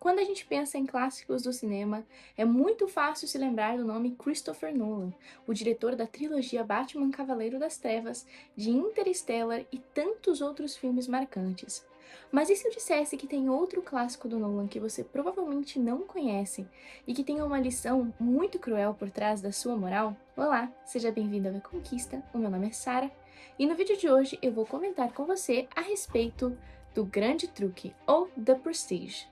Quando a gente pensa em clássicos do cinema, é muito fácil se lembrar do nome Christopher Nolan, o diretor da trilogia Batman Cavaleiro das Trevas, de Interstellar e tantos outros filmes marcantes. Mas e se eu dissesse que tem outro clássico do Nolan que você provavelmente não conhece e que tem uma lição muito cruel por trás da sua moral? Olá, seja bem-vindo ao Conquista, o meu nome é Sarah e no vídeo de hoje eu vou comentar com você a respeito do Grande Truque, ou The Prestige.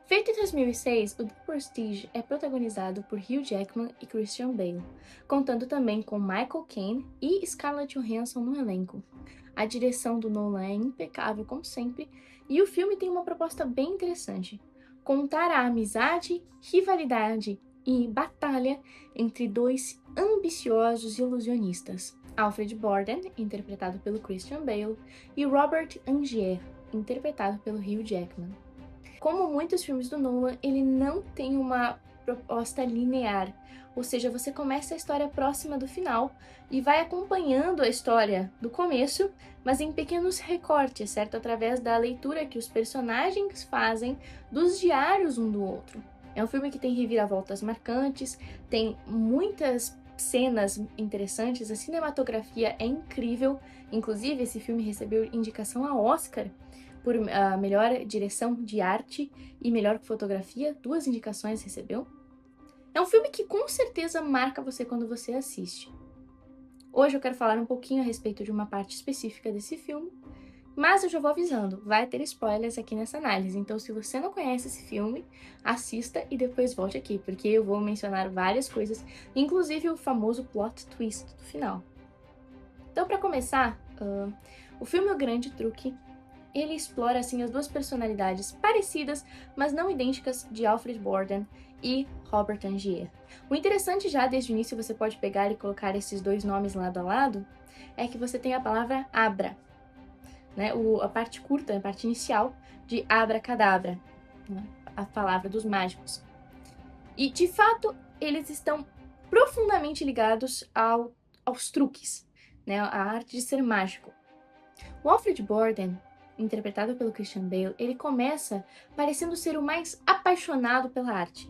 Feito em 2006, o The Prestige é protagonizado por Hugh Jackman e Christian Bale, contando também com Michael Caine e Scarlett Johansson no elenco. A direção do Nolan é impecável, como sempre, e o filme tem uma proposta bem interessante: contar a amizade, rivalidade e batalha entre dois ambiciosos ilusionistas, Alfred Borden, interpretado pelo Christian Bale, e Robert Angier, interpretado pelo Hugh Jackman. Como muitos filmes do Nolan, ele não tem uma proposta linear, ou seja, você começa a história próxima do final e vai acompanhando a história do começo, mas em pequenos recortes, certo? Através da leitura que os personagens fazem dos diários um do outro. É um filme que tem reviravoltas marcantes, tem muitas cenas interessantes, a cinematografia é incrível, inclusive esse filme recebeu indicação a Oscar por melhor direção de arte e melhor fotografia, 2 indicações recebeu. É um filme que com certeza marca você quando você assiste. Hoje eu quero falar um pouquinho a respeito de uma parte específica desse filme, mas eu já vou avisando, vai ter spoilers aqui nessa análise, então se você não conhece esse filme, assista e depois volte aqui, porque eu vou mencionar várias coisas, inclusive o famoso plot twist do final. Então, para começar, o filme O Grande Truque, ele explora assim as duas personalidades parecidas, mas não idênticas, de Alfred Borden e Robert Angier. O interessante, já desde o início você pode pegar e colocar esses dois nomes lado a lado, é que você tem a palavra abra, né? A parte curta, a parte inicial de abracadabra, né? A palavra dos mágicos. E de fato eles estão profundamente ligados aos truques, né? A arte de ser mágico. O Alfred Borden, interpretado pelo Christian Bale, ele começa parecendo ser o mais apaixonado pela arte.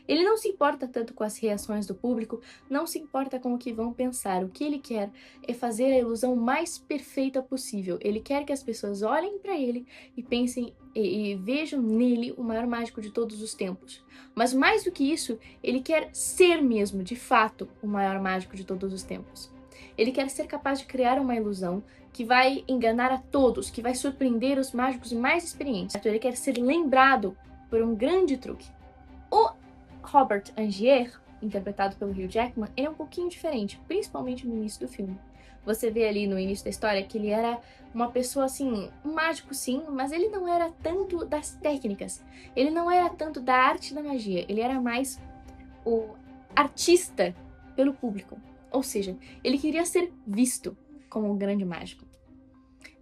Ele não se importa tanto com as reações do público, não se importa com o que vão pensar. O que ele quer é fazer a ilusão mais perfeita possível. Ele quer que as pessoas olhem para ele e pensem e vejam nele o maior mágico de todos os tempos. Mas mais do que isso, ele quer ser mesmo, de fato, o maior mágico de todos os tempos. Ele quer ser capaz de criar uma ilusão que vai enganar a todos, que vai surpreender os mágicos mais experientes. Ele quer ser lembrado por um grande truque. O Robert Angier, interpretado pelo Hugh Jackman, ele é um pouquinho diferente, principalmente no início do filme. Você vê ali no início da história que ele era uma pessoa assim, um mágico sim, mas ele não era tanto das técnicas, ele não era tanto da arte da magia, ele era mais o artista pelo público. Ou seja, ele queria ser visto como um grande mágico.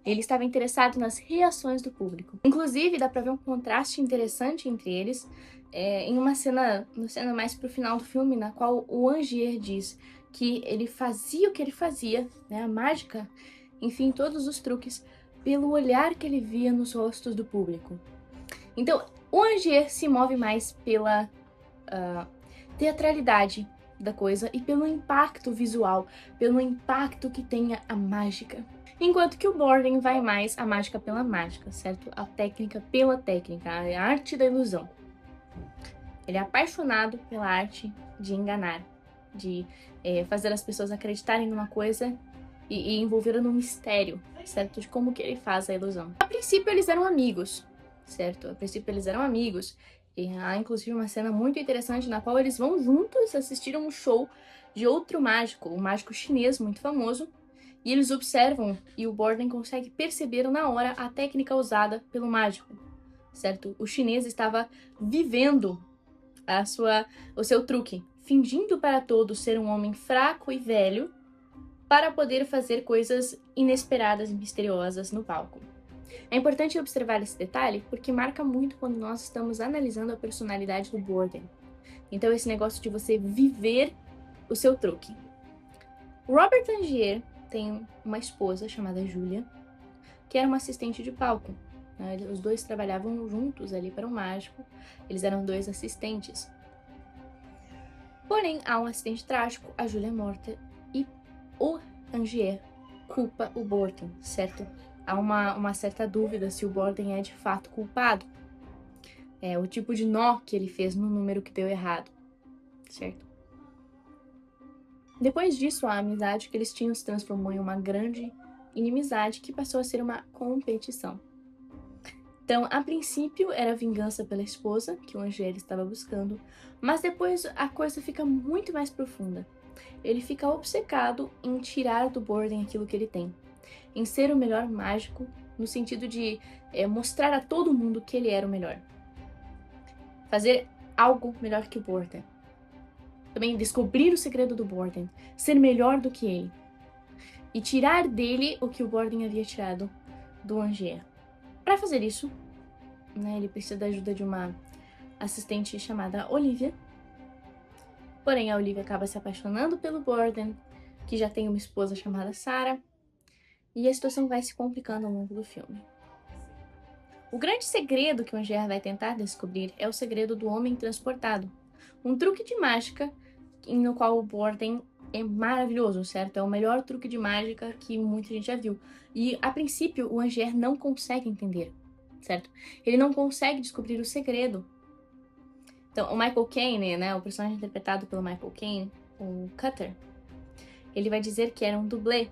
Ele estava interessado nas reações do público. Inclusive, dá pra ver um contraste interessante entre eles em uma cena mais pro final do filme, na qual o Angier diz que ele fazia o que ele fazia, né, a mágica, enfim, todos os truques, pelo olhar que ele via nos rostos do público. Então, o Angier se move mais pela teatralidade da coisa e pelo impacto visual, pelo impacto que tenha a mágica. Enquanto que o Borden vai mais a mágica pela mágica, certo? A técnica pela técnica, a arte da ilusão. Ele é apaixonado pela arte de enganar, de fazer as pessoas acreditarem numa coisa e envolver no mistério, certo? De como que ele faz a ilusão. A princípio eles eram amigos, certo? A princípio eles eram amigos. E há inclusive uma cena muito interessante na qual eles vão juntos assistir a um show de outro mágico, um mágico chinês muito famoso, e eles observam e o Borden consegue perceber na hora a técnica usada pelo mágico, certo? O chinês estava vivendo o seu truque, fingindo para todos ser um homem fraco e velho para poder fazer coisas inesperadas e misteriosas no palco. É importante observar esse detalhe porque marca muito quando nós estamos analisando a personalidade do Borden. Então esse negócio de você viver o seu truque. O Robert Angier tem uma esposa chamada Julia, que era uma assistente de palco. né? Os dois trabalhavam juntos ali para o mágico, eles eram dois assistentes. Porém, há um acidente trágico, a Julia é morta e o Angier culpa o Borden, certo? Há uma certa dúvida se o Borden é de fato culpado. É o tipo de nó que ele fez no número que deu errado, certo? Depois disso, a amizade que eles tinham se transformou em uma grande inimizade que passou a ser uma competição. Então, a princípio, era vingança pela esposa, que o Angier estava buscando, mas depois a coisa fica muito mais profunda. Ele fica obcecado em tirar do Borden aquilo que ele tem, em ser o melhor mágico, no sentido de mostrar a todo mundo que ele era o melhor. Fazer algo melhor que o Borden. Também descobrir o segredo do Borden, ser melhor do que ele. E tirar dele o que o Borden havia tirado do Angier. Para fazer isso, né, ele precisa da ajuda de uma assistente chamada Olivia. Porém, a Olivia acaba se apaixonando pelo Borden, que já tem uma esposa chamada Sarah, e a situação vai se complicando ao longo do filme. O grande segredo que o Angier vai tentar descobrir é o segredo do homem transportado, um truque de mágica no qual o Borden é maravilhoso, certo? É o melhor truque de mágica que muita gente já viu. E, a princípio, o Angier não consegue entender, certo? Ele não consegue descobrir o segredo. Então, o Michael Caine, né, o personagem interpretado pelo Michael Caine, o Cutter, ele vai dizer que era um dublê.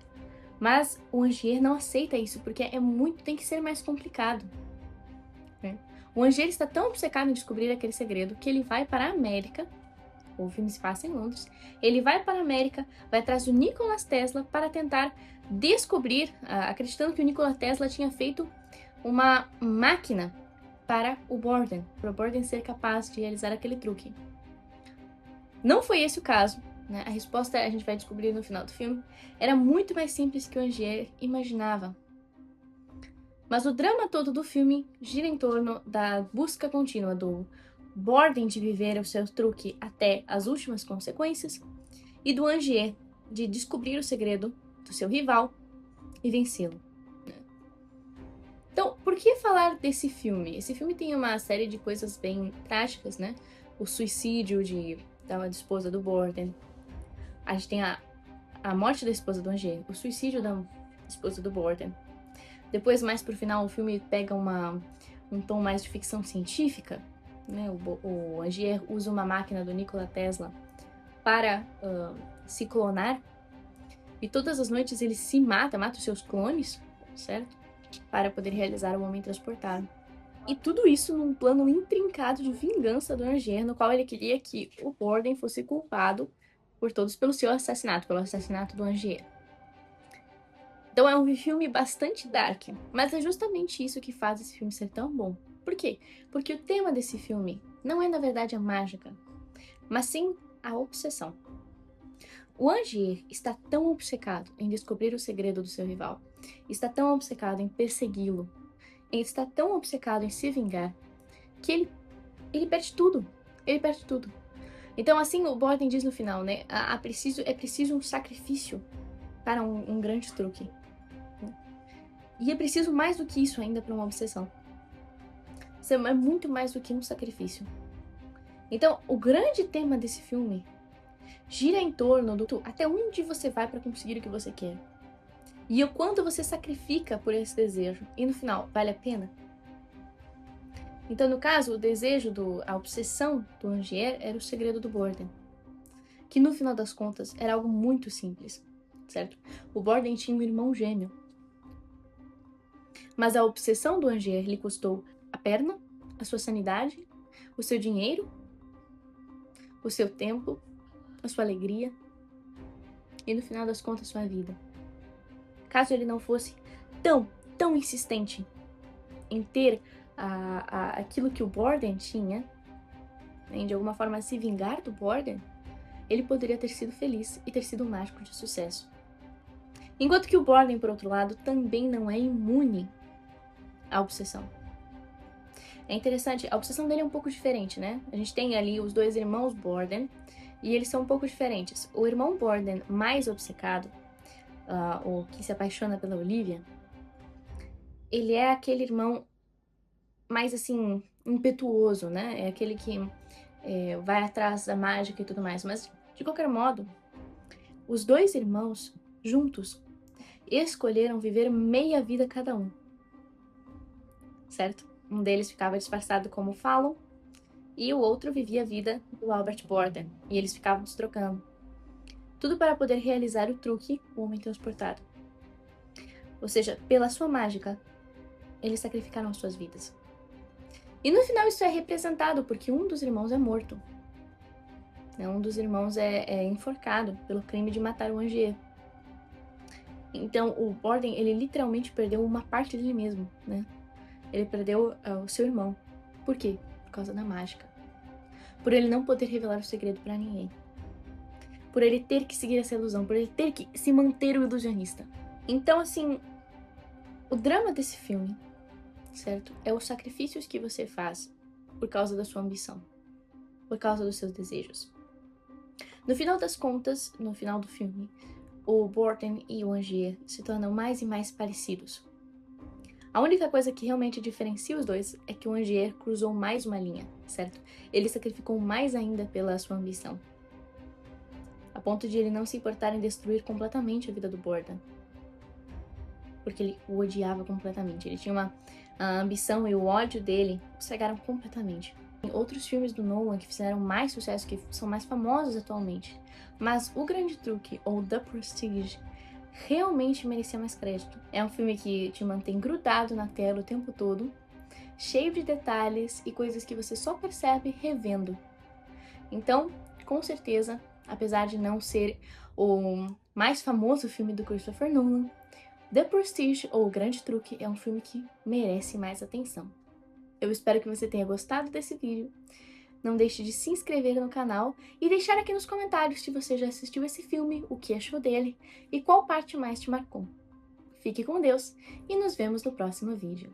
Mas o Angier não aceita isso, porque tem que ser mais complicado. Né? O Angier está tão obcecado em descobrir aquele segredo que ele vai para a América. O filme se passa em Londres. Ele vai para a América, vai atrás do Nikola Tesla para tentar descobrir, acreditando que o Nikola Tesla tinha feito uma máquina para o Borden ser capaz de realizar aquele truque. Não foi esse o caso, né? A resposta a gente vai descobrir no final do filme. Era muito mais simples que o Angier imaginava. Mas o drama todo do filme gira em torno da busca contínua do Borden de viver o seu truque até as últimas consequências e do Angier de descobrir o segredo do seu rival e vencê-lo. Então, por que falar desse filme? Esse filme tem uma série de coisas bem trágicas, né? O suicídio da esposa do Borden. A gente tem a morte da esposa do Angier, o suicídio da esposa do Borden. Depois, mais pro final, o filme pega um tom mais de ficção científica, né? O Angier usa uma máquina do Nikola Tesla para se clonar. E todas as noites ele se mata os seus clones, certo? Para poder realizar o homem transportado. E tudo isso num plano intrincado de vingança do Angier, no qual ele queria que o Borden fosse culpado por todos pelo seu assassinato, pelo assassinato do Angier. Então é um filme bastante dark, mas é justamente isso que faz esse filme ser tão bom. Por quê? Porque o tema desse filme não é, na verdade, a mágica, mas sim a obsessão. O Angier está tão obcecado em descobrir o segredo do seu rival, está tão obcecado em persegui-lo, está tão obcecado em se vingar, que ele perde tudo. Ele perde tudo. Então, assim, o Borden diz no final, né? É preciso um sacrifício para um grande truque. E é preciso mais do que isso ainda para uma obsessão. Isso é muito mais do que um sacrifício. Então, o grande tema desse filme gira em torno do até onde você vai para conseguir o que você quer. E o quanto você sacrifica por esse desejo. E no final, vale a pena? Então, no caso, o desejo, a obsessão do Angier era o segredo do Borden. Que no final das contas era algo muito simples, certo? O Borden tinha um irmão gêmeo. Mas a obsessão do Angier lhe custou a perna, a sua sanidade, o seu dinheiro, o seu tempo, a sua alegria e, no final das contas, sua vida. Caso ele não fosse tão insistente em ter aquilo que o Borden tinha, né, de alguma forma se vingar do Borden, ele poderia ter sido feliz e ter sido um mágico de sucesso. Enquanto que o Borden, por outro lado, também não é imune à obsessão. É interessante, a obsessão dele é um pouco diferente, né? A gente tem ali os dois irmãos Borden e eles são um pouco diferentes. O irmão Borden mais obcecado, o que se apaixona pela Olivia, ele é aquele irmão mais assim, impetuoso, né? É aquele que vai atrás da mágica e tudo mais. Mas, de qualquer modo, os dois irmãos, juntos, escolheram viver meia vida cada um, certo? Um deles ficava disfarçado como Fallon e o outro vivia a vida do Albert Borden, e eles ficavam se trocando. Tudo para poder realizar o truque, o homem transportado. Ou seja, pela sua mágica, eles sacrificaram suas vidas. E no final isso é representado porque um dos irmãos é morto. Um dos irmãos é enforcado pelo crime de matar o Angier. Então o Borden, ele literalmente perdeu uma parte dele mesmo, né? Ele perdeu o seu irmão. Por quê? Por causa da mágica. Por ele não poder revelar o segredo pra ninguém. Por ele ter que seguir essa ilusão, por ele ter que se manter o ilusionista. Então, assim, o drama desse filme, certo? É os sacrifícios que você faz por causa da sua ambição, por causa dos seus desejos. No final das contas, no final do filme, o Borden e o Angier se tornam mais e mais parecidos. A única coisa que realmente diferencia os dois é que o Angier cruzou mais uma linha, certo? Ele sacrificou mais ainda pela sua ambição, a ponto de ele não se importar em destruir completamente a vida do Borden, porque ele o odiava completamente. Ele tinha a ambição e o ódio dele o cegaram completamente. Tem outros filmes do Nolan que fizeram mais sucesso, que são mais famosos atualmente, mas O Grande Truque ou The Prestige realmente merecia mais crédito. É um filme que te mantém grudado na tela o tempo todo, cheio de detalhes e coisas que você só percebe revendo. Então, com certeza, apesar de não ser o mais famoso filme do Christopher Nolan, The Prestige ou O Grande Truque é um filme que merece mais atenção. Eu espero que você tenha gostado desse vídeo. Não deixe de se inscrever no canal e deixar aqui nos comentários se você já assistiu esse filme, o que achou dele e qual parte mais te marcou. Fique com Deus e nos vemos no próximo vídeo.